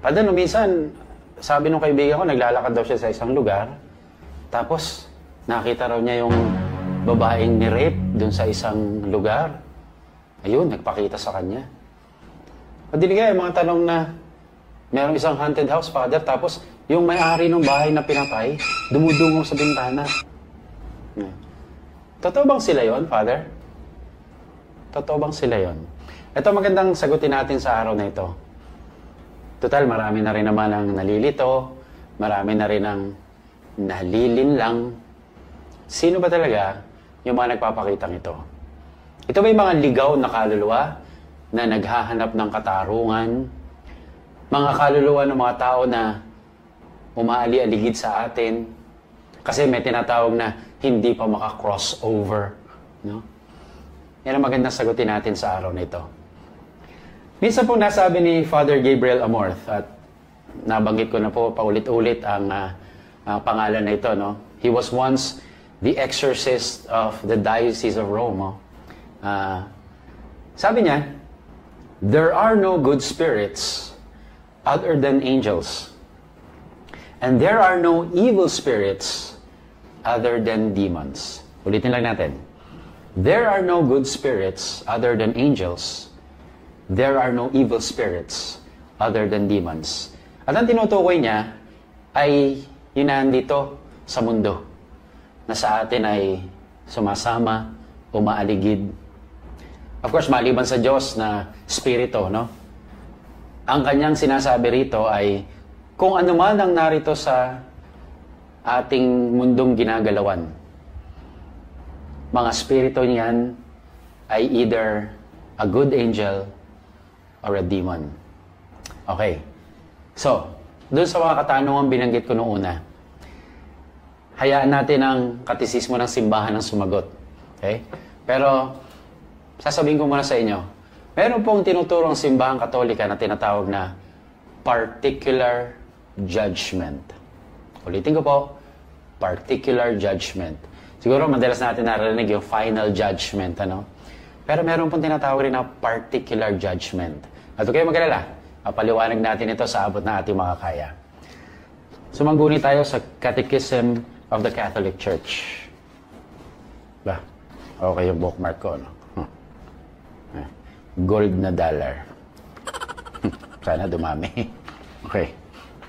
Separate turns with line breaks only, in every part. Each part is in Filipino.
Father, no, minsan, sabi nung kaibigan ko, naglalakad daw siya sa isang lugar, tapos nakita raw niya yung babaeng ni-rape dun sa isang lugar. Ayun, nagpakita sa kanya. Padinig yung mga tanong na merong isang haunted house, Father, tapos yung may-ari ng bahay na pinatay, dumudungaw sa bintana. Totoo bang sila yon, Father? Totoo bang sila yon? Ito magandang sagutin natin sa araw na ito. Total, marami na rin naman ang nalilito, marami na rin ang nalilinlang. Sino ba talaga yung mga nagpapakitang ito? Ito ba yung mga ligaw na kaluluwa na naghahanap ng katarungan? Mga kaluluwa ng mga tao na umaali-aligid sa atin kasi may tinatawag na hindi pa maka-crossover. No? Yan ang magandang sagutin natin sa araw na ito. Minsan pong nasabi ni Father Gabriel Amorth, at nabanggit ko na po paulit-ulit ang pangalan na ito. No? He was once the exorcist of the Diocese of Rome. Oh. Sabi niya, there are no good spirits other than angels. And there are no evil spirits other than demons. Ulitin lang natin. There are no good spirits other than angels. There are no evil spirits other than demons. At ang tinutukoy niya ay yun na nandito sa mundo na sa atin ay sumasama, umaaligid. Of course, maliban sa Diyos na spirito, no? Ang kanyang sinasabi rito ay kung ano man ang narito sa ating mundong ginagalawan, mga spirito niyan ay either a good angel or a demon. Okay. So, doon sa mga katanungan binanggit ko noong una, hayaan natin ang katisismo ng simbahan ng sumagot. Okay? Pero, sasabihin ko muna sa inyo, meron pong tinuturong simbahang katolika na tinatawag na particular judgment. Ulitin ko po, particular judgment. Siguro madalas natin narinig yung final judgment, ano? Pero meron pong tinatawag rin na particular judgment. At huwag kayo mag-alala, paliwanag natin ito sa abot na ating mga kaya. Sumangguni tayo sa Catechism of the Catholic Church. Ba? Okay yung bookmark ko, no? Gold na dollar. Sana dumami. Okay.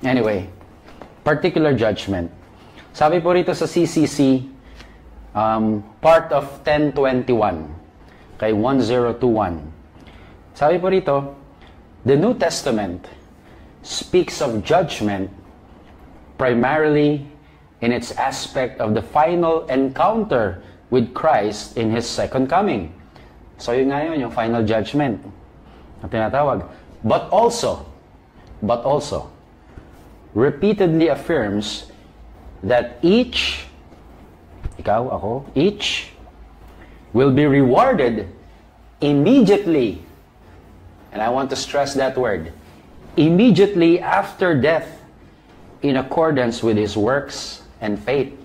Anyway, particular judgment. Sabi po rito sa CCC, part of 1021, kay 1021. Sabi po rito, the New Testament speaks of judgment primarily in its aspect of the final encounter with Christ in His second coming. So yun nga yun, yung final judgment na tinatawag. But also, repeatedly affirms that each, ikaw, ako, each will be rewarded immediately. And I want to stress that word. Immediately after death in accordance with his works and faith.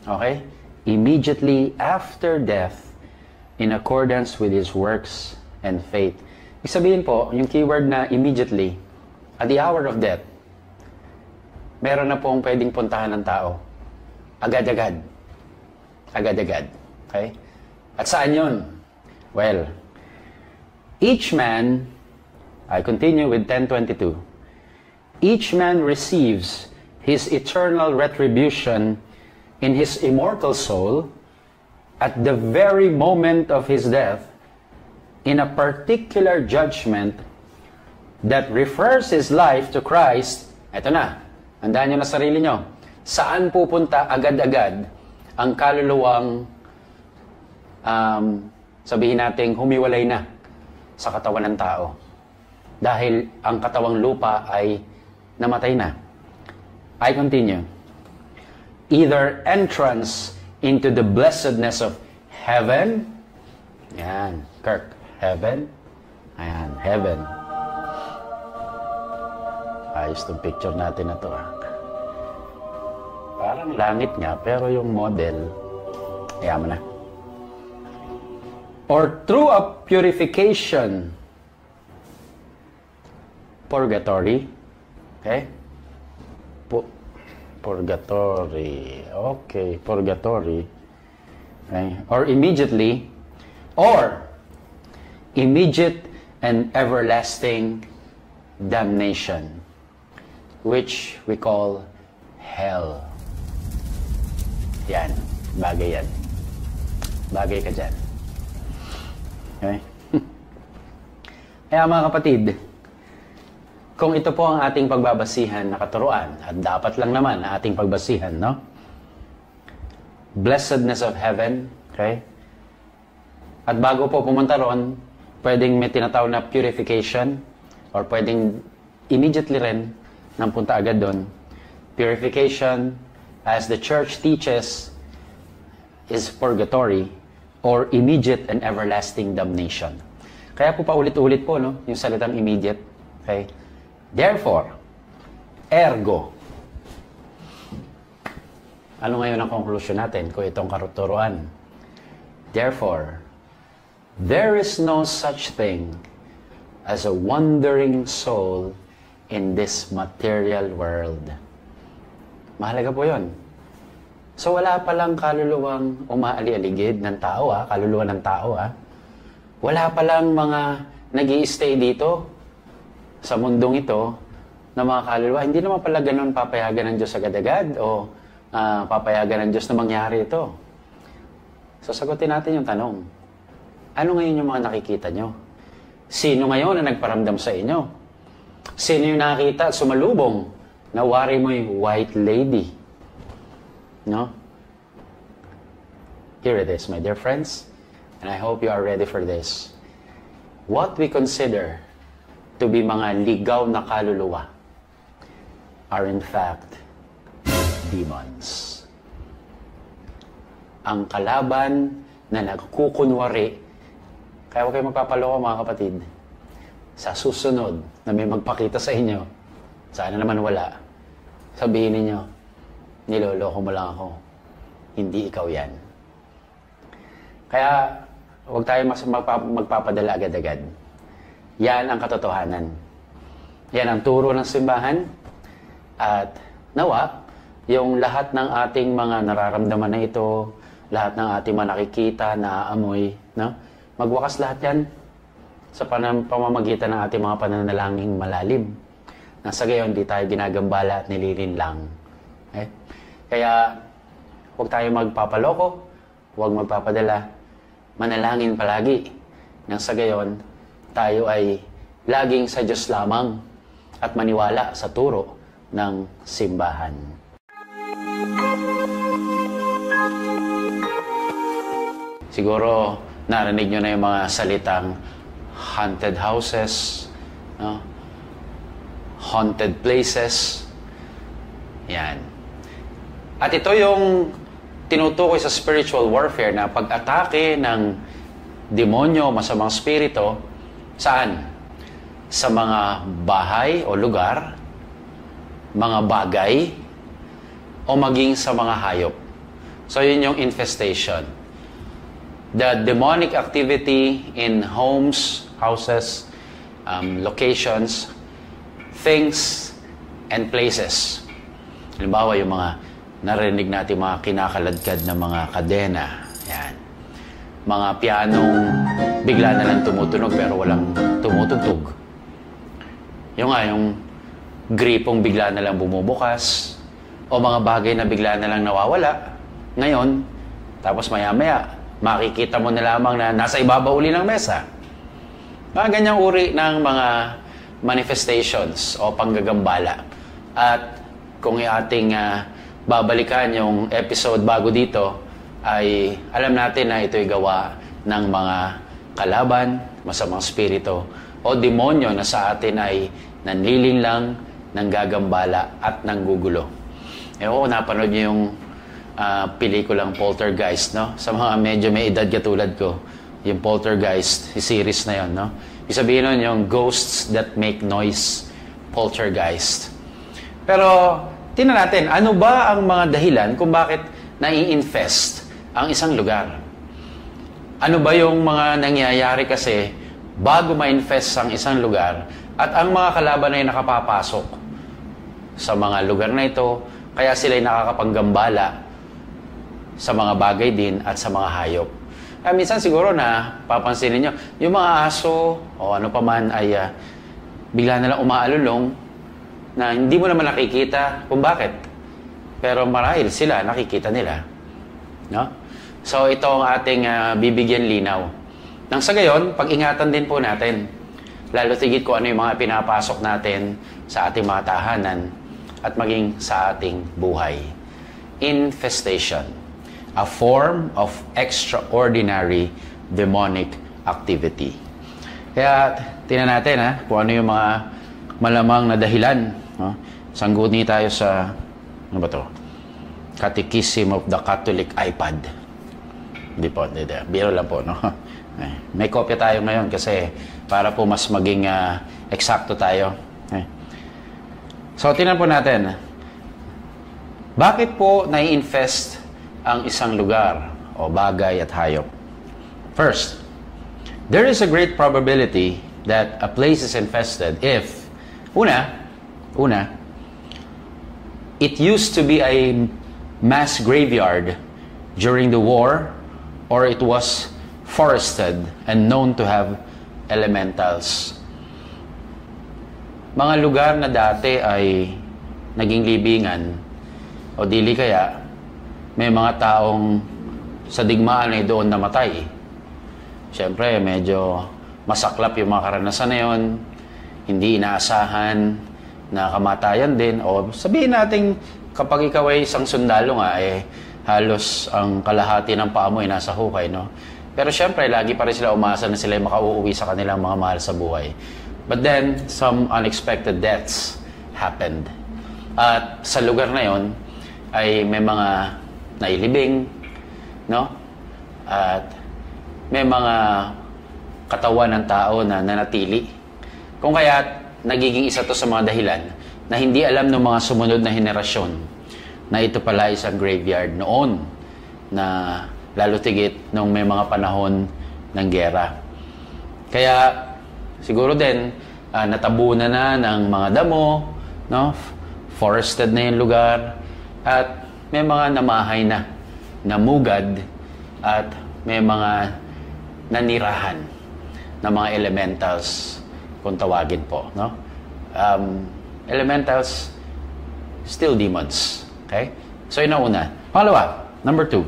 Okay? Immediately after death in accordance with his works and faith. Ibig sabihin po, yung keyword na immediately, at the hour of death, meron na pong pwedeng puntahan ng tao. Agad-agad. Agad-agad. Okay? At saan yun? Well, each man, I continue with 1022, each man receives his eternal retribution in his immortal soul at the very moment of his death in a particular judgment that refers his life to Christ. Eto na, handaan nyo na sarili nyo. Saan pupunta agad-agad ang kaluluwang sabihin nating humiwalay na sa katawan ng tao? Dahil ang katawang lupa ay namatay na. I continue. Either entrance into the blessedness of heaven. Yan, Kirk. Heaven. Ayan, heaven. Ayos itong picture natin na ito. Parang langit nga, pero yung model, ayaman na. Or through a purification, purgatory, Okay? Purgatory. Okay, purgatory. Okay? Or immediately, or immediate and everlasting damnation, which we call hell. Yan. Bagay yan. Bagay ka dyan. Okay? Kaya mga kapatid, kung ito po ang ating pagbabasihan na katuruan, at dapat lang naman na ating pagbasihan, no? Blessedness of heaven, okay? At bago po pumunta ron, pwedeng may tinatawag na purification, or pwedeng immediately rin nang punta agad doon. Purification, as the church teaches, is purgatory, or immediate and everlasting damnation. Kaya po paulit-ulit po, no? Yung salitang immediate, okay? Therefore, ergo. Ano ngayon ang conclusion natin kung itong katuruan? Therefore, there is no such thing as a wandering soul in this material world. Mahalaga po yun. So wala palang kaluluwang umaali-aligid ng tao, kaluluwa ng tao. Wala palang mga nag-i-stay dito sa mundong ito na mga kaluluwa. Hindi naman pala ganun papayagan ng Diyos agad-agad o papayagan ng Diyos na mangyari ito. So sagutin natin yung tanong. Ano ngayon yung mga nakikita nyo? Sino ngayon na nagparamdam sa inyo? Sino yung nakita at sumalubong na wari mo yung white lady? No? Here it is, my dear friends. And I hope you are ready for this. What we consider to be mga ligaw na kaluluwa are in fact demons. Ang kalaban na nagkukunwari, kaya huwag kayo magpapaloko mga kapatid, sa susunod na may magpakita sa inyo, sana naman wala, sabihin ninyo, niloloko mo lang ako, hindi ikaw yan. Kaya huwag tayo magpapadala agad-agad. Yan ang katotohanan. Yan ang turo ng simbahan. At nawa, yung lahat ng ating mga nararamdaman na ito, lahat ng ating mga nakikita, naaamoy, no? Magwakas lahat yan sa pamamagitan ng ating mga pananalangin malalim. Nasa gayon, hindi tayo ginagambala at nililinlang. Okay? Kaya, huwag tayo magpapaloko, huwag magpapadala. Manalangin palagi. Nang sa gayon, tayo ay laging sa Diyos lamang at maniwala sa turo ng simbahan. Siguro, narinig nyo na yung mga salitang haunted houses, no? Haunted places. Yan. At ito yung tinutukoy sa spiritual warfare na pag-atake ng demonyo, masamang spirito, saan? Sa mga bahay o lugar, mga bagay, o maging sa mga hayop. So yun yung infestation. The demonic activity in homes, houses, locations, things, and places. Halimbawa, yung mga narinig natin mga kinakaladkad na mga kadena. Yan. Mga pianong bigla na lang tumutunog pero walang tumutugtog. Yung gripong bigla na lang bumubukas o mga bagay na bigla na lang nawawala. Ngayon, tapos maya-maya, makikita mo na lamang na nasa ibabaw uli ng mesa. Mga ganyang uri ng mga manifestations o panggagambala. At kung ating babalikan yung episode bago dito, ay alam natin na ito'y gawa ng mga kalaban, masamang spirito, o demonyo na sa atin ay nanlilinlang, nanggagambala, at nanggugulo. Kung napanood niyo yung pelikulang Poltergeist, no? Sa mga medyo may edad katulad ko, yung Poltergeist, yung series na yun, no? Ibig sabihin nun yung Ghosts That Make Noise, Poltergeist. Pero, tingnan natin, ano ba ang mga dahilan kung bakit nai-infest ang isang lugar? Ano ba yung mga nangyayari kasi bago ma-infest ang isang lugar at ang mga kalaban ay nakapapasok sa mga lugar na ito, kaya sila'y nakakapanggambala sa mga bagay din at sa mga hayop. Minsan siguro na papansinin nyo, yung mga aso o ano pa man ay bigla na lang umaalulong na hindi mo naman nakikita kung bakit. Pero marahil sila, nakikita nila. No? So ito ang ating bibigyan linaw. Nang sa gayon, pag-ingatan din po natin. Lalo tigit kung ano yung mga pinapasok natin sa ating mga tahanan at maging sa ating buhay. Infestation. A form of extraordinary demonic activity. Kaya, tingnan natin kung ano yung mga malamang na dahilan. No? Sangguni tayo sa, ano ba to? Catechism of the Catholic iPad. Hindi po, biro lang po, no? May kopya tayo ngayon kasi para po mas maging eksakto tayo. So, tingnan po natin. Bakit po nai-infest ang isang lugar o bagay at hayop? First, there is a great probability that a place is infested if, una, it used to be a mass graveyard during the war, or it was forested and known to have elementals. Mga lugar na dati ay naging libingan o dili kaya may mga taong sa digmaan ay doon namatay. Siyempre, medyo masaklap yung mga karanasan na yun. Hindi inaasahan na kamatayan din. O sabihin natin, kapag ikaw ay isang sundalo nga, halos ang kalahati ng paa mo ay nasa hukay, no? Pero siyempre, lagi pa rin sila umasa na sila ay makauuwi sa kanilang mga mahal sa buhay. But then, some unexpected deaths happened. At sa lugar na yon ay may mga nailibing, no? At may mga katawan ng tao na nanatili. Kung kaya nagiging isa to sa mga dahilan na hindi alam ng mga sumunod na henerasyon na ito pala isang graveyard noon, na lalo tigit nung may mga panahon ng giyera. Kaya siguro din natabunan na ng mga damo, no? Forested na yung lugar, at may mga namahay na, namugad, at may mga nanirahan na mga elementals, kung tawagin po, no? Elementals, still demons. Okay? So, yun ang una. Pangalawa, number 2.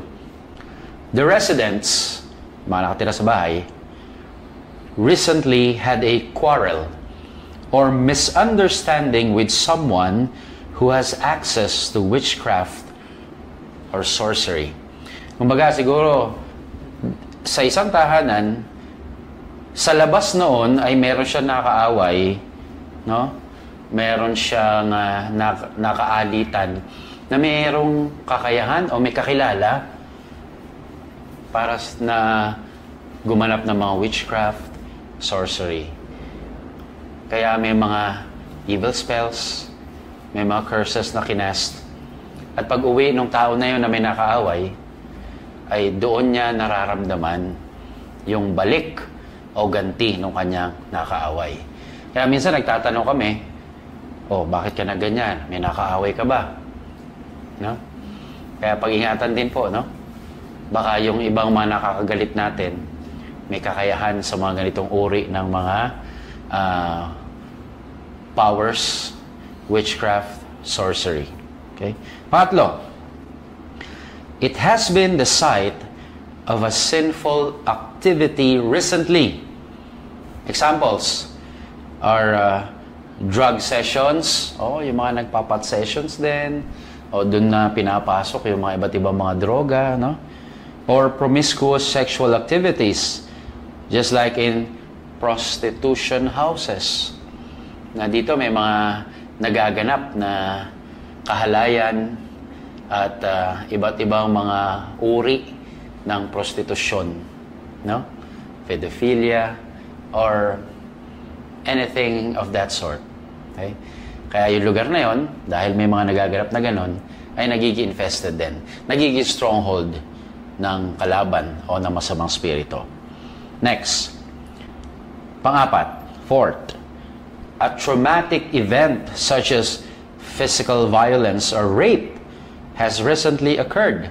The residents, mga nakatira sa bahay, recently had a quarrel or misunderstanding with someone who has access to witchcraft or sorcery. Kumbaga, siguro, sa isang tahanan, sa labas noon ay meron siya nakaaway, no? Meron siyang nakaalitan na mayroong kakayahan o may kakilala para na gumanap ng mga witchcraft, sorcery. Kaya may mga evil spells, may mga curses na kinast. At pag uwi ng tao na yun na may nakaaway, ay doon niya nararamdaman yung balik o ganti ng kanyang nakaaway. Kaya minsan nagtatanong kami, bakit ka na ganyan? May nakaaway ka ba? No? Kaya pag-ingatan din po, no? Baka yung ibang mga nakakagalit natin, may kakayahan sa mga ganitong uri ng mga powers, witchcraft, sorcery. Okay? Pangatlo, it has been the site of a sinful activity recently. Examples are drug sessions, yung mga nagpapat sessions din, o dun na pinapasok yung mga iba't ibang mga droga, no? Or promiscuous sexual activities, just like in prostitution houses. Na dito may mga nagaganap na kahalayan at iba't ibang mga uri ng prostitusyon, no? Pedophilia or anything of that sort. Okay? Kaya yung lugar na yon, dahil may mga nagaganap na ganon, ay nagiging infested din. Nagiging stronghold ng kalaban o ng masamang spirito. Next. Pang-apat. Fourth. A traumatic event such as physical violence or rape has recently occurred.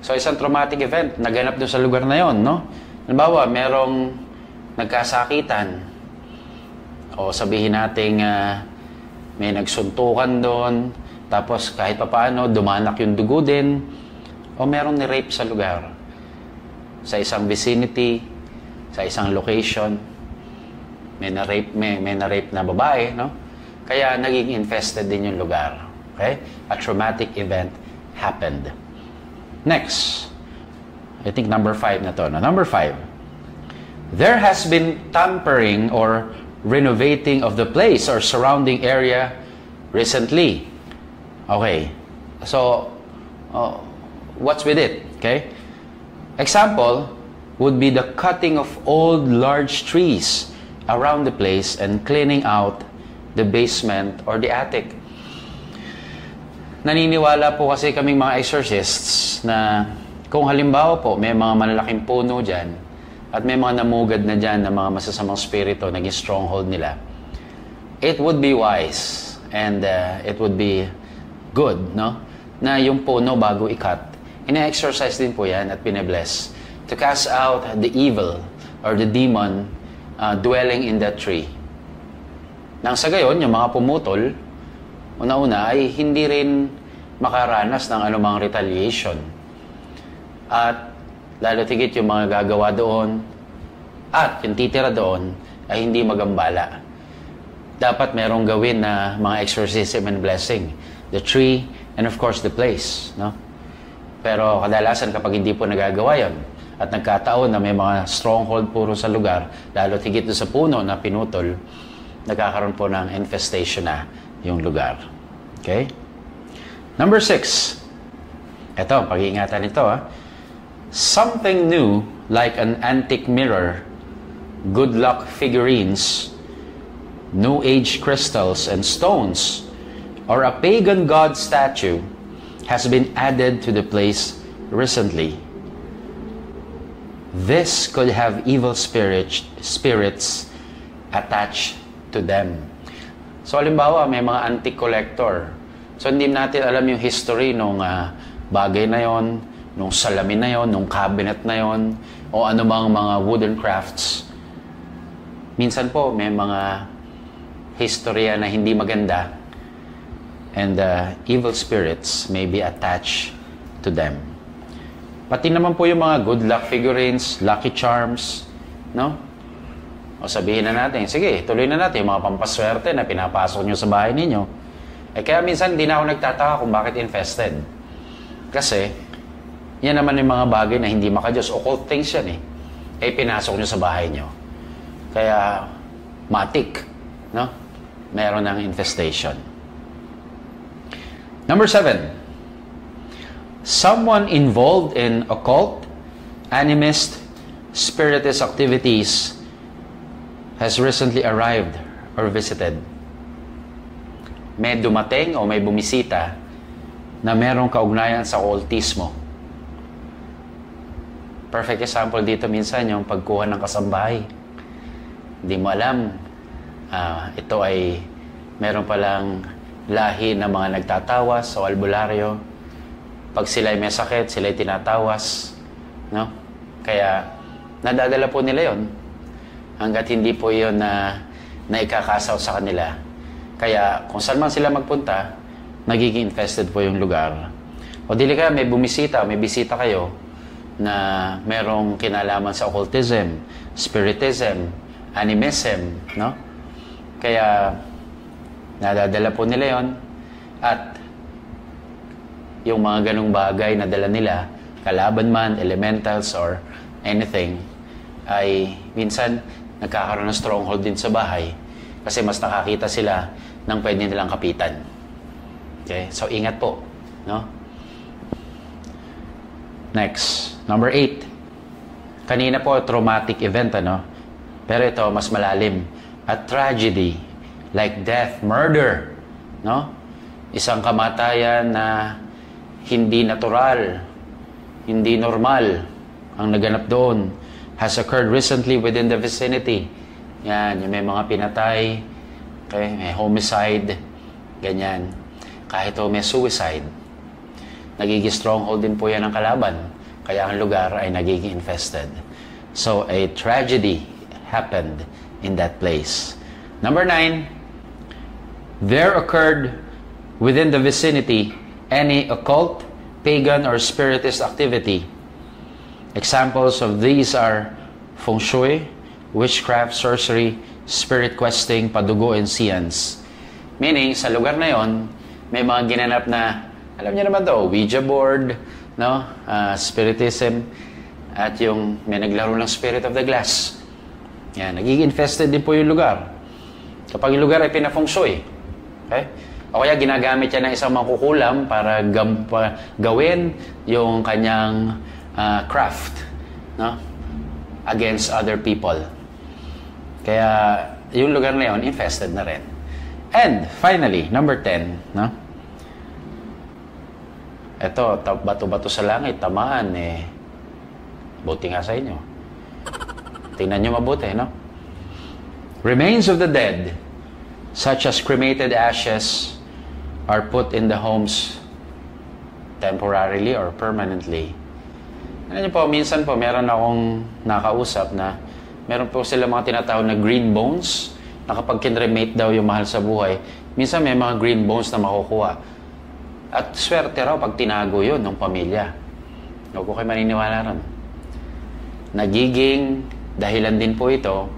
So, isang traumatic event naganap doon sa lugar na yon, no? Halimbawa, merong nagkasakitan o sabihin nating may nagsuntukan doon, tapos kahit papaano dumanak yung dugo din, o merong ni-rape sa lugar, sa isang vicinity, sa isang location, may na-rape na babae, no? Kaya naging infested din yung lugar. Okay? A traumatic event happened. Next, I think number 5 na to. No? Number 5, there has been tampering or renovating of the place or surrounding area recently. Okay. So, what's with it? Okay? Example would be the cutting of old large trees around the place and cleaning out the basement or the attic. Naniniwala po kasi kaming mga exorcists na kung halimbawa po may mga malalaking puno dyan at may mga namugad na dyan na mga masasamang spirito, naging stronghold nila, it would be wise and it would be good, no? Na yung puno bago i-cut, ina-exorcise din po yan at pine-bless to cast out the evil or the demon dwelling in that tree. Nang sa gayon, yung mga pumutol, una-una ay hindi rin makaranas ng anumang retaliation. At lalo tigit yung mga gagawa doon at yung titira doon ay hindi magambala. Dapat merong gawin na mga exorcism and blessing. The tree and of course the place. No? Pero kadalasan kapag hindi po nagagawa yan at nagkataon na may mga stronghold puro sa lugar, lalo tigit doon sa puno na pinutol, nagkakaroon po ng infestation na yung lugar. Okay? Number 6. Ito, pag-iingatan ito. Something new like an antique mirror, good luck figurines, New Age crystals and stones, or a pagan god statue has been added to the place recently. This could have evil spirits attached to them. So, halimbawa, may mga antique collector. So, hindi natin alam yung history nung bagay na yon, nung salamin na yon, nung cabinet na yon, o anumang mga wooden crafts. Minsan po, may mga historya na hindi maganda and evil spirits may be attached to them. Pati naman po yung mga good luck figurines, lucky charms, no? O sabihin na natin, sige, tuloy na natin yung mga pampaswerte na pinapasok nyo sa bahay ninyo. Kaya minsan hindi na ako nagtataka kung bakit infested. Kasi, yan naman yung mga bagay na hindi makadiyos. Occult things yan pinasok nyo sa bahay nyo. Kaya, matik, no? Meron ng infestation. Number 7. Someone involved in occult, animist, spiritist activities has recently arrived or visited. May dumating o may bumisita na merong kaugnayan sa occultismo. Perfect example dito minsan yung pagkuha ng kasambahay. Hindi mo alam, ito ay meron palang lahi ng mga nagtatawas o albularyo. Pag sila ay may sakit, sila ay tinatawas. No? Kaya, nadadala po nila yon hanggat hindi po yun na ikakasaw sa kanila. Kaya, kung saan man sila magpunta, nagiging infested po yung lugar. O dili kaya may bumisita, may bisita kayo na merong kinalaman sa occultism, spiritism, animism, no? Kaya, nadadala po nila yon at yung mga ganong bagay na dala nila, kalaban man, elementals, or anything, ay minsan nagkakaroon ng stronghold din sa bahay kasi mas nakakita sila ng pwede nilang kapitan. Okay? So, ingat po. No? Next. Number 8. Kanina po, traumatic event, ano? Pero ito, mas malalim. A tragedy, like death, murder. No? Isang kamatayan na hindi natural, hindi normal ang naganap doon, has occurred recently within the vicinity. Yan, yung may mga pinatay, okay, may homicide, ganyan. kahit may suicide, nagiging stronghold din po yan ng kalaban. Kaya ang lugar ay nagiging infested. So, a tragedy happened in that place. Number 9, there occurred within the vicinity any occult, pagan, or spiritist activity. Examples of these are feng shui, witchcraft, sorcery, spirit questing, padugo, and seance. Meaning, sa lugar na yon, may mga ginanap na, alam niyo naman to, Ouija board, no? Spiritism, at yung may naglaro ng Spirit of the Glass. Yan, nagiging infested din po yung lugar. Kapag yung lugar ay pinafeng shui, okay? O kaya ginagamit yan ng isang mangkukulam para gawin yung kanyang craft, no? Against other people. Kaya yung lugar na yun, infested na rin. And finally, number 10, no? Ito, bato-bato sa langit, tamaan, buti nga sa inyo. Tingnan nyo mabuti, no? Remains of the dead, such as cremated ashes, are put in the homes temporarily or permanently. Alam niyo po, minsan po, meron akong nakausap na meron po sila mga tinatawag na green bones, na kapag kinremate daw yung mahal sa buhay, minsan may mga green bones na makukuha. At swerte raw pag tinago yun ng pamilya. Huwag ko kayo maniniwala ron. Nagiging dahilan din po ito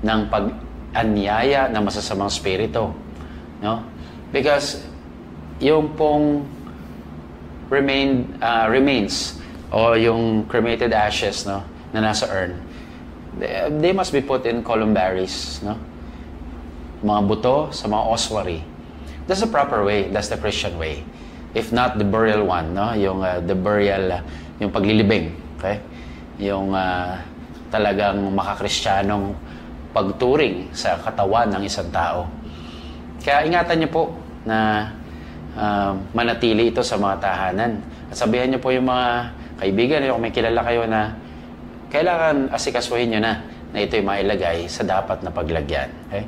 ng pag-anyaya ng masasamang spirito. No? Because yung pong remains o yung cremated ashes, no, na nasa urn, they must be put in columbaries, no? Mga buto sa mga ossuary. That's the proper way. That's the Christian way. If not the burial one, no? Yung the burial, yung paglilibing, okay? Yung talagang makakristyanong pagturing sa katawan ng isang tao. Kaya ingatan niyo po na manatili ito sa mga tahanan. At sabihan niyo po yung mga kaibigan, kung may kilala kayo na kailangan asikasuhin niyo na ito'y mailagay sa dapat na paglagyan. Okay?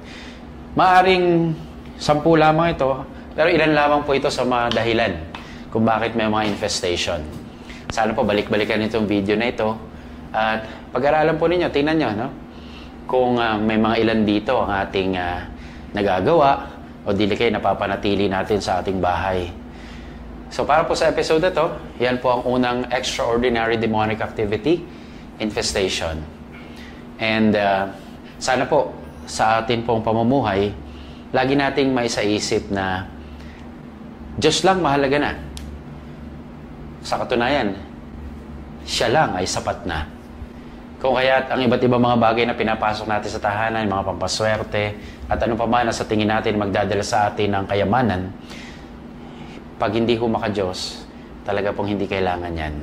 Maaring 10 lamang ito, pero ilan lamang po ito sa mga dahilan kung bakit may mga infestation. Sana po balik-balikan itong video na ito at pag-aralan po ninyo, tingnan nyo, no? Kung may mga ilan dito ang ating nagagawa o dili kayo napapanatili natin sa ating bahay. So para po sa episode na to, yan po ang unang extraordinary demonic activity, infestation. And sana po sa atin pong pamumuhay, lagi nating maisaisip na Diyos lang mahalaga na. Sa katunayan, siya lang ay sapat na. Kung kaya't ang iba't ibang mga bagay na pinapasok natin sa tahanan, mga pampaswerte, at ano pa man na sa tingin natin magdadala sa atin ng kayamanan, pag hindi ho maka-Diyos, talaga pong hindi kailangan yan.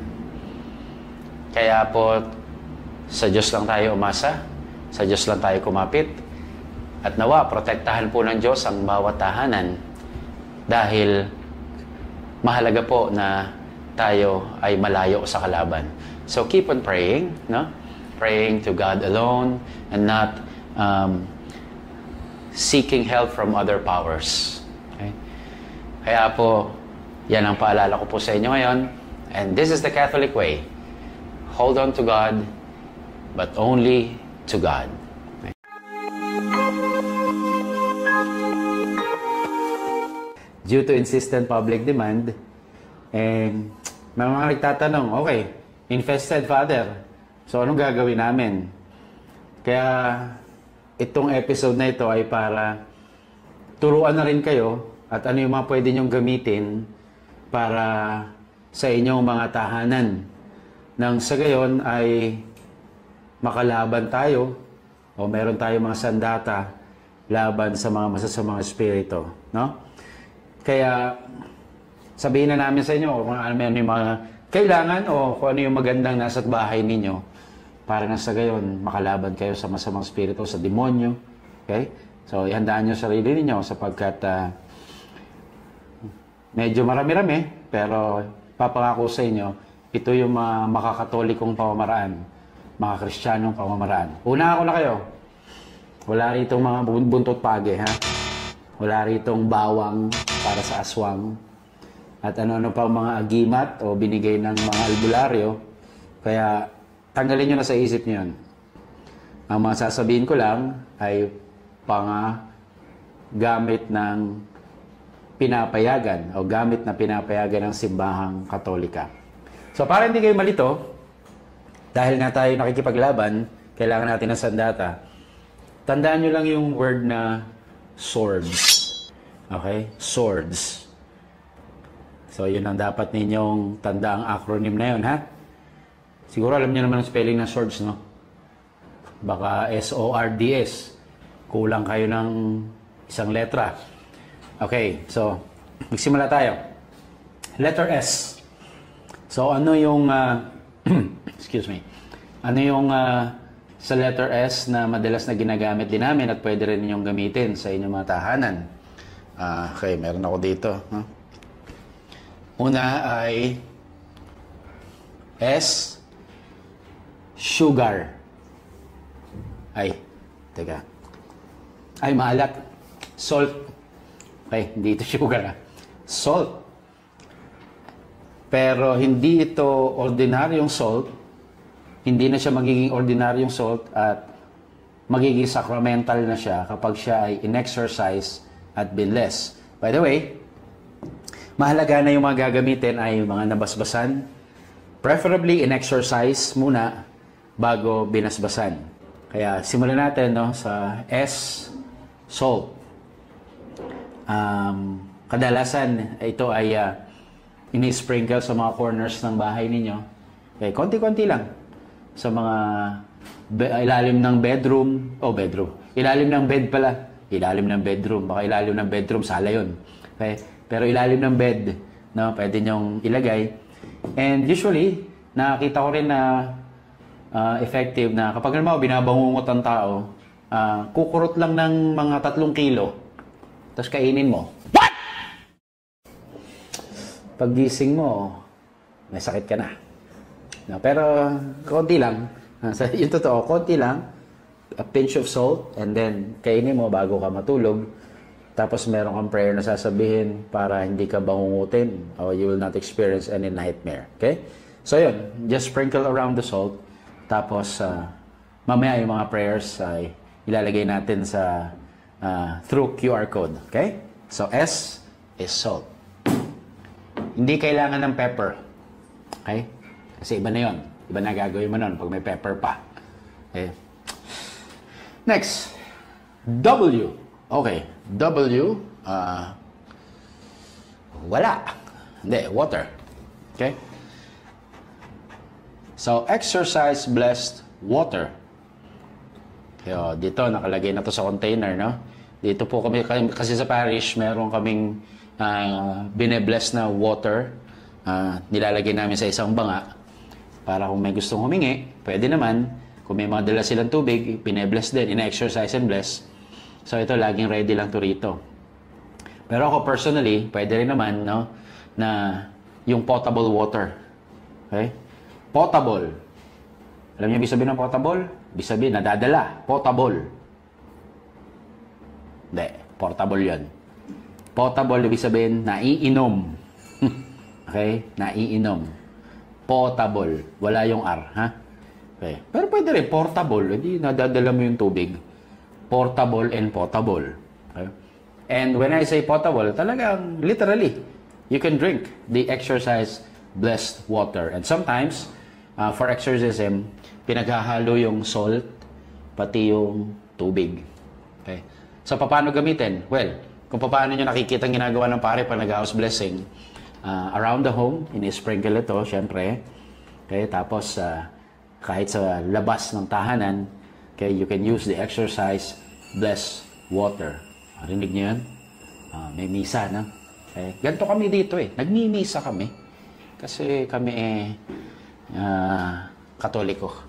Kaya po, sa Diyos lang tayo umasa, sa Diyos lang tayo kumapit, at nawa, protektahan po ng Diyos ang bawat tahanan dahil mahalaga po na tayo ay malayo sa kalaban. So keep on praying, no? Praying to God alone and not seeking help from other powers. Okay? Kaya po, yan ang paalala ko po sa inyo ngayon. And this is the Catholic way. Hold on to God, but only to God. Okay? Due to insistent public demand, may mga nagtatanong, okay, infested, Father. So, anong gagawin namin? Kaya, itong episode na ito ay para turuan na rin kayo at ano yung mga pwede nyong gamitin para sa inyong mga tahanan. Nang sa gayon ay makalaban tayo o meron tayo mga sandata laban sa mga masasamang espiritu. No? Kaya, sabihin na namin sa inyo kung ano yung mga kailangan o kung ano yung magandang nasa bahay ninyo para na sa gayon makalaban kayo sa masamang spirito, sa demonyo. Okay? So, ihandaan nyo sarili ninyo sapagkat medyo marami-rami, pero papangako sa inyo, ito yung makakatolikong pamamaraan, mga kristyanong pamamaraan. Una ako na kayo. Wala rito mga buntot pagi, ha? Wala ritong bawang para sa aswang. At ano-ano pang mga agimat o binigay ng mga albularyo. Kaya tanggalin nyo na sa isip nyo yun. Ang mga sasabihin ko lang ay gamit ng pinapayagan o gamit na pinapayagan ng simbahang Katolika. So para hindi kayo malito, dahil nga tayo nakikipaglaban, kailangan natin ng sandata. Tandaan nyo lang yung word na swords. Okay? Swords. So yun ang dapat ninyong tanda ang acronym na yun, ha? Siguro alam niyo naman ang spelling ng swords, no? Baka S-O-R-D-S. Kulang kayo ng isang letra. Okay, so magsimula tayo. Letter S. So ano yung excuse me. Ano yung sa letter S na madalas na ginagamit din namin at pwede rin ninyong gamitin sa inyong mga tahanan? Okay, meron ako dito. Huh? Una ay S. Sugar. Ay, teka. Ay, maalat. Salt. Okay, hindi ito sugar. Salt. Pero hindi ito ordinaryong salt. Hindi na siya magiging ordinaryong salt at magiging sacramental na siya kapag siya ay in-exercise at binless. By the way, mahalaga na yung mga gagamitin ay mga nabasbasan. Preferably in-exercise muna bago binasbasan. Kaya simulan natin, no, sa S, salt. Kadalasan ito ay ini-sprinkle sa mga corners ng bahay ninyo. Okay, konti-konti lang. Sa mga ilalim ng bedroom, ilalim ng bed pala. Ilalim ng bedroom, baka ilalim ng bedroom, sala yun. Okay? Pero ilalim ng bed, no, pwede nyong ilagay. And usually, nakita ko rin na effective na kapag naman binabangungot ang tao, kukurot lang ng mga 3 kilo, tapos kainin mo. What? Paggising mo, may sakit ka na. No, pero konti lang. Yung totoo, konti lang. A pinch of salt, and then kainin mo bago ka matulog. Tapos meron kang prayer na sasabihin para hindi ka bangungutin or you will not experience any nightmare. Okay? So yun, just sprinkle around the salt. Tapos mamaya yung mga prayers ay ilalagay natin sa through QR code. Okay? So S is salt. Hindi kailangan ng pepper. Okay? Kasi iba na yun. Iba na gagawin mo nun pag may pepper pa. Okay? Next. W. Okay. W. Wala. Hindi. Water. Okay? So, exercise blessed water. Kaya, dito, nakalagay na to sa container, no? Dito po kami, kasi sa parish, meron kaming bine-bless na water. Nilalagay namin sa isang banga para kung may gustong humingi, pwede naman. Kung may mga dala silang tubig, bine-bless din, in-exercise and bless. So, ito, laging ready lang to rito. Pero ako personally, pwede rin naman, no, na yung potable water. Okay? Potable. Alam niyo ibig sabihin ng potable? Ibig sabihin, nadadala. Potable. Hindi, portable yun. Potable, ibig sabihin, naiinom. Okay? Naiinom. Potable. Wala yung R, ha? Okay. Pero pwede rin, portable. Hindi, nadadala mo yung tubig. Portable and potable. Okay? And when I say potable, talagang, literally, you can drink the exercise blessed water. And sometimes, for exorcism, pinaghahalo yung salt, pati yung tubig. Okay? So, paano gamitin? Well, kung paano nyo nakikita ang ginagawa ng pare pag nag-house blessing, around the home, in-sprinkle ito, syempre. Okay? Tapos, kahit sa labas ng tahanan, okay, you can use the exercise blessed water. Rinig nyo yan? May misa, no? Okay? Ganito kami dito eh. Nagmimisa kami. Kasi kami Katoliko.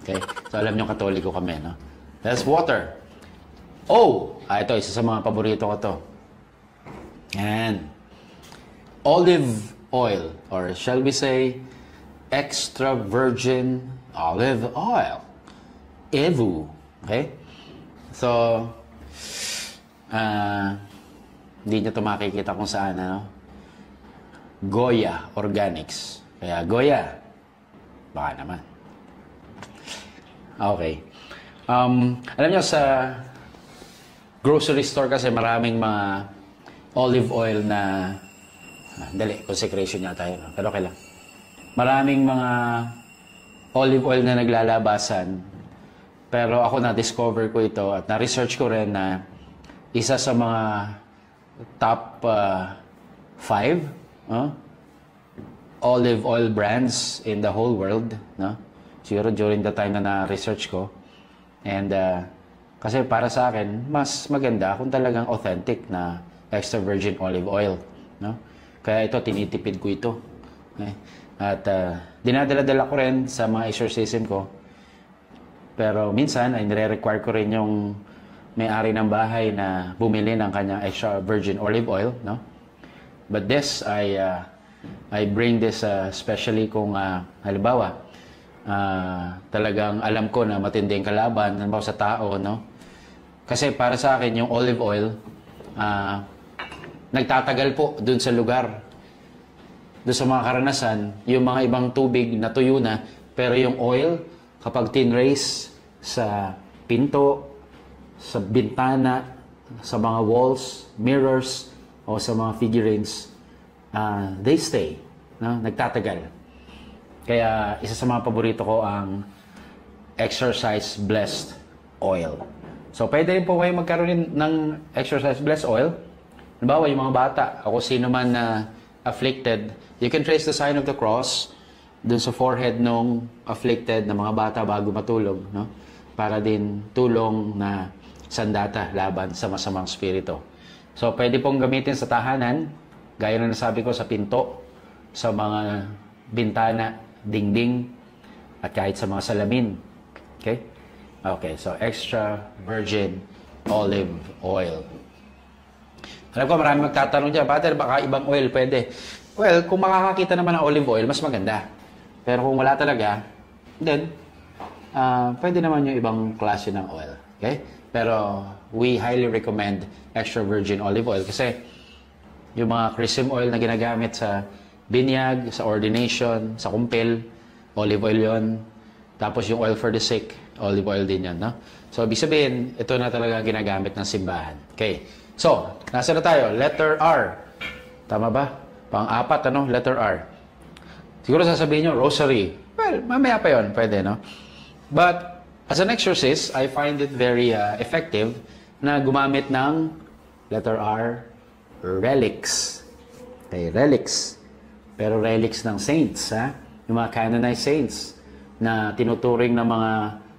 Okay? So, alam nyo, Katoliko kami, no? That's water. Oh! Ito, isa sa mga paborito ko to. Yan. Olive oil. Or shall we say, extra virgin olive oil. EVU. Okay? So, Hindi nyo ito makikita kung saan, ano? Goya Organics. Kaya Goya, baka naman. Okay. Alam nyo, sa grocery store kasi maraming mga olive oil na dali, consecration yata yun. Pero okay lang. Maraming mga olive oil na naglalabasan. Pero ako na-discover ko ito at na-research ko rin na isa sa mga top 5 olive oil brands in the whole world. No? Siguro during the time na na-research ko. And kasi para sa akin, mas maganda kung talagang authentic na extra virgin olive oil. No? Kaya ito, tinitipid ko ito. Okay? At dinadala-dala ko rin sa mga exorcism ko. Pero minsan, ay nire-require ko rin yung may-ari ng bahay na bumili ng kanyang extra virgin olive oil. No? But this, I bring this especially kung halimbawa, talagang alam ko na matinding kalaban halimbawa sa tao, no? Kasi para sa akin yung olive oil nagtatagal po dun sa lugar, dun sa mga karanasan. Yung mga ibang tubig na tuyo na, pero yung oil kapag tinrace sa pinto, sa bintana, sa mga walls, mirrors o sa mga figurines, they stay, no? Nagtatagal. Kaya isa sa mga paborito ko ang exercise blessed oil. So pwede rin po kayo magkaroon ng exercise blessed oil. Halimbawa yung mga bata, ako sino man na afflicted, you can trace the sign of the cross dun sa forehead nung afflicted na mga bata bago matulog, no? Para din tulong na sandata laban sa masamang spirito. So pwede pong gamitin sa tahanan, gaya na nasabi ko, sa pinto, sa mga bintana, dingding, at kahit sa mga salamin. Okay? Okay, so extra virgin olive oil. Alam ko marami magtatanong dyan, Pater, baka ibang oil pwede. Well, kung makakakita naman ng olive oil, mas maganda. Pero kung wala talaga, then, pwede naman yung ibang klase ng oil. Okay? Pero we highly recommend extra virgin olive oil kasi yung mga chrism oil na ginagamit sa binyag, sa ordination, sa kumpil, olive oil yon. Tapos yung oil for the sick, olive oil din yan, no? So, ibig sabihin, ito na talaga ginagamit ng simbahan. Okay. So, nasa na tayo? Letter R. Tama ba? Pang-apat, ano? Letter R. Siguro sasabihin nyo, rosary. Well, mamaya pa yun. Pwede, no? But, as an exorcist, I find it very effective na gumamit ng letter R, relics. Okay, relics. Pero relics ng saints, ha? Yung mga canonized saints na tinuturing ng mga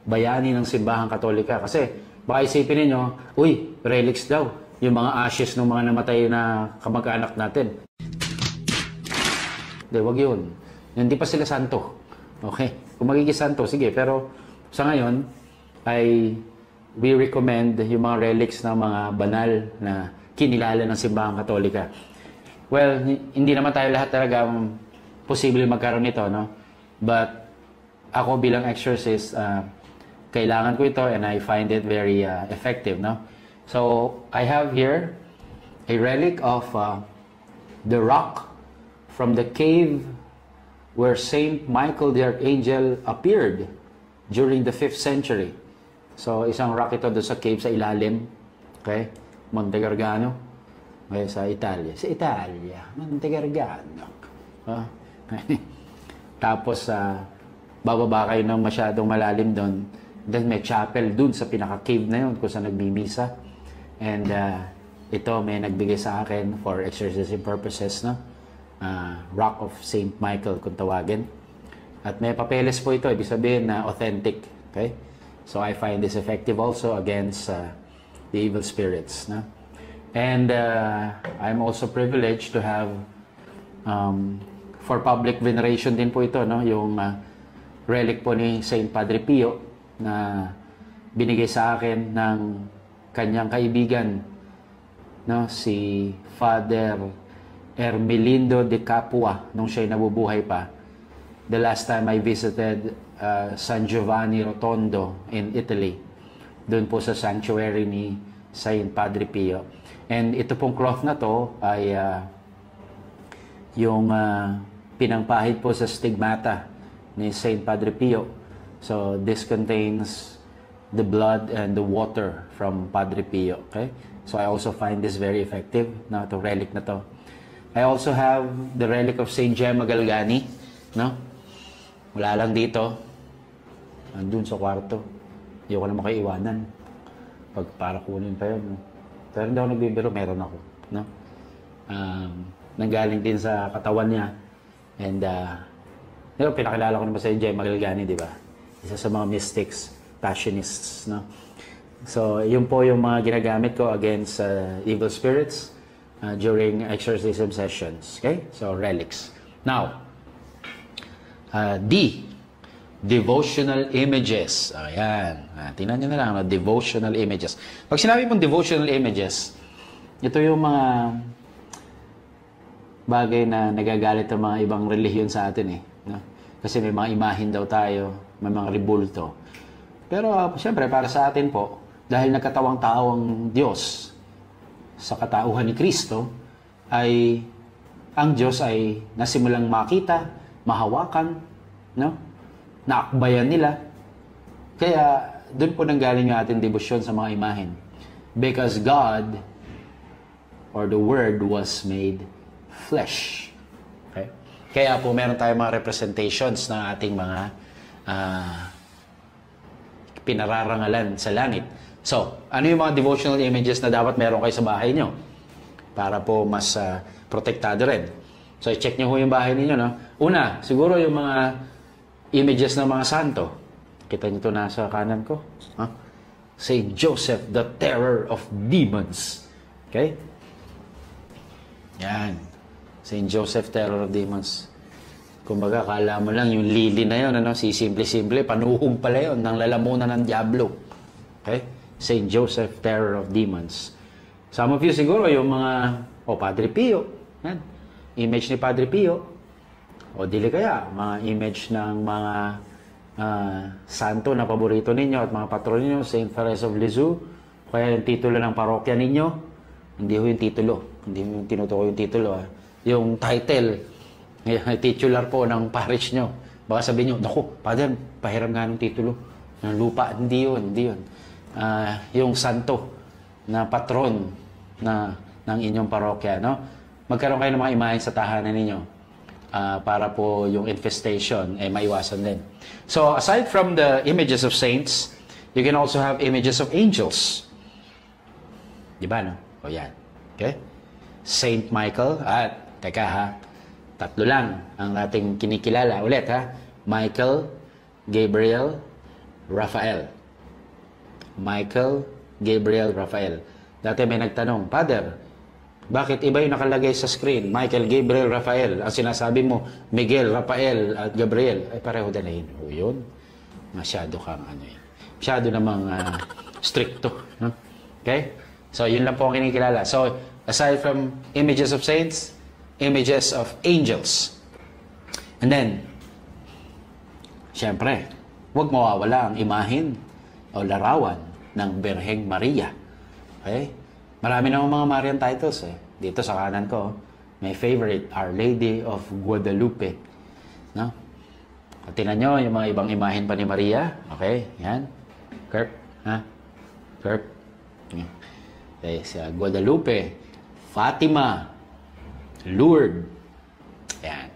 bayani ng simbahang Katolika. Kasi baka isipin ninyo, uy, relics daw. Yung mga ashes ng mga namatay na kamag-anak natin. Hindi, wag yun. Hindi pa sila santo. Okay? Kung magiging santo, sige. Pero sa ngayon, we recommend yung mga relics ng mga banal na kinilala ng simbahang Katolika. Well, hindi naman tayo lahat talaga posible magkaroon nito, no? But ako bilang exorcist, kailangan ko ito and I find it very effective, no? So, I have here a relic of the rock from the cave where Saint Michael the Archangel appeared during the 5th century. So, isang rock ito doon sa cave sa ilalim. Okay? Monte Gargano. Okay, sa Italia. Sa Italia. Monte Gargano. Tapos, bababa kayo ng masyadong malalim doon. Then may chapel doon sa pinaka-cave na yun kung saan nagmimisa. And ito may nagbigay sa akin for exorcism purposes, no? Rock of Saint Michael kung tawagin. At may papeles po ito, ibig sabihin na authentic. Okay? So I find this effective also against the evil spirits, no? And I'm also privileged to have for public veneration din po ito, no? Yung relic po ni Saint Padre Pio na binigay sa akin ng kanyang kaibigan, no? Si Father Ermelindo de Capua nung siya'y nabubuhay pa. The last time I visited San Giovanni Rotondo in Italy, doon po sa sanctuary ni Saint Padre Pio. And ito pong cloth na to ay yung pinangpahid po sa stigmata ni Saint Padre Pio. So this contains the blood and the water from Padre Pio. Okay? So I also find this very effective na itong relic na to. I also have the relic of Saint Gemma Galgani. No? Wala lang dito. Andun sa kwarto. Hindi ko na makaiwanan. Pag para kunin pa yun. No? Pero hindi ako nagbibiro, meron ako. No? Nanggaling din sa katawan niya. And, pinakilala ko naman sa Gemma Galgani, di ba? Isa sa mga mystics, passionists. No? So, yun po yung mga ginagamit ko against evil spirits during exorcism sessions. Okay? So, relics. Now, D. Devotional images. Ayan. Tingnan nyo na lang, no? Devotional images. Pag sinabi mong devotional images, ito yung mga bagay na nagagalit ng mga ibang relihiyon sa atin eh. No? Kasi may mga imahin daw tayo, may mga ribulto. Pero siyempre para sa atin po, dahil nagkatawang tao ang Diyos sa katauhan ni Kristo, ay ang Diyos ay nasimulang makita, mahawakan, no? Naakbayan nila. Kaya doon po nanggaling yung ating debosyon sa mga imahen. Because God or the Word was made flesh. Okay? Kaya po meron tayong mga representations ng ating mga pinararangalan sa langit. So, ano yung mga devotional images na dapat meron kayo sa bahay nyo? Para po mas protektado rin. So, i-check nyo po yung bahay ninyo. No? Una, siguro yung mga images ng mga santo. Kita nyo ito nasa kanan ko. Huh? Saint Joseph, the terror of demons. Okay? Yan. Saint Joseph, terror of demons. Kumbaga, kala mo lang yung lili na yun, ano? Si simple-simple, panuhog pala yun ng lalamunan ng Diablo. Okay? Saint Joseph, terror of demons. Some of you siguro, yung mga, Padre Pio. Yan. Image ni Padre Pio. O dili kaya, mga image ng mga santo na paborito ninyo at mga patron ninyo, Saint Therese of Lisieux, kaya yung titulo ng parokya ninyo, hindi ho yung titulo, hindi mo tinutukoy yung titulo, yung title, titular po ng parish nyo. Baka sabihin nyo, naku, Father, pahiram nga ng titulo ng lupa. Hindi yun, hindi yun. Yung santo na patron ng inyong parokya, no? Magkaroon kayo ng mga imahen sa tahanan ninyo. Para po yung infestation maiwasan din. So, aside from the images of saints, you can also have images of angels. Diba, no? O yan. Okay? Saint Michael, teka ha, tatlo lang ang ating kinikilala. Ulit ha, Michael, Gabriel, Raphael. Michael, Gabriel, Raphael. Dati may nagtanong, Father, bakit iba yung nakalagay sa screen? Michael, Gabriel, Raphael. Ang sinasabi mo, Miguel, Raphael, at Gabriel. Ay, pareho dalahin. O yun. Masyado kang masyado namang stricto. No? Okay? So, yun lang po ang kinikilala. So, aside from images of saints, images of angels. And then, syempre, huwag mawawala ang imahin o larawan ng Birheng Maria. Okay? Marami na mga Marian titles Dito sa kanan ko, my favorite, Our Lady of Guadalupe. No? At tingnan nyo yung mga ibang imahin pa ni Maria. Okay, yan. Kirk, ha? Kirk. Okay, sa Guadalupe, Fatima, Lourdes. Yan.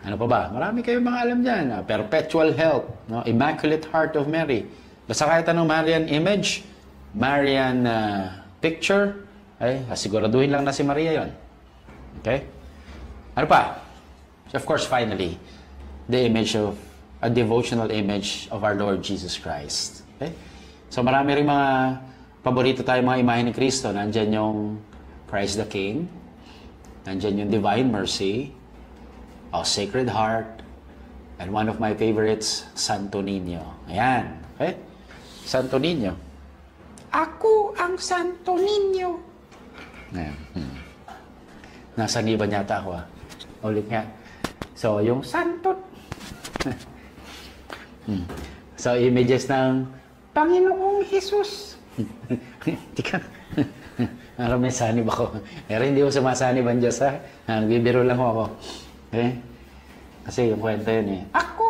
Ano pa ba? Marami kayong mga alam dyan. Perpetual Help, no? Immaculate Heart of Mary. Basta kahit anong Marian image, Marian picture, siguraduhin lang na si Maria yon. Okay? Ano pa? Of course, finally, the image of, a devotional image of our Lord Jesus Christ. Okay? So marami rin mga paborito tayo mga imahe ni Kristo. Nandyan yung Christ the King, nandyan yung Divine Mercy, Sacred Heart, and one of my favorites, Santo Niño. Ayan. Okay? Santo Niño. Ako ang Santo Niño. Ayan. Nasa iba yata ako Ulit nga. So, yung Santo. So, images ng Panginoong Jesus. Tika. Alam may sanib ako. Pero hindi ko sumasanib ang Diyos, ha? Nagbibiro lang ako. Okay? Kasi yung kwento yun eh. Ako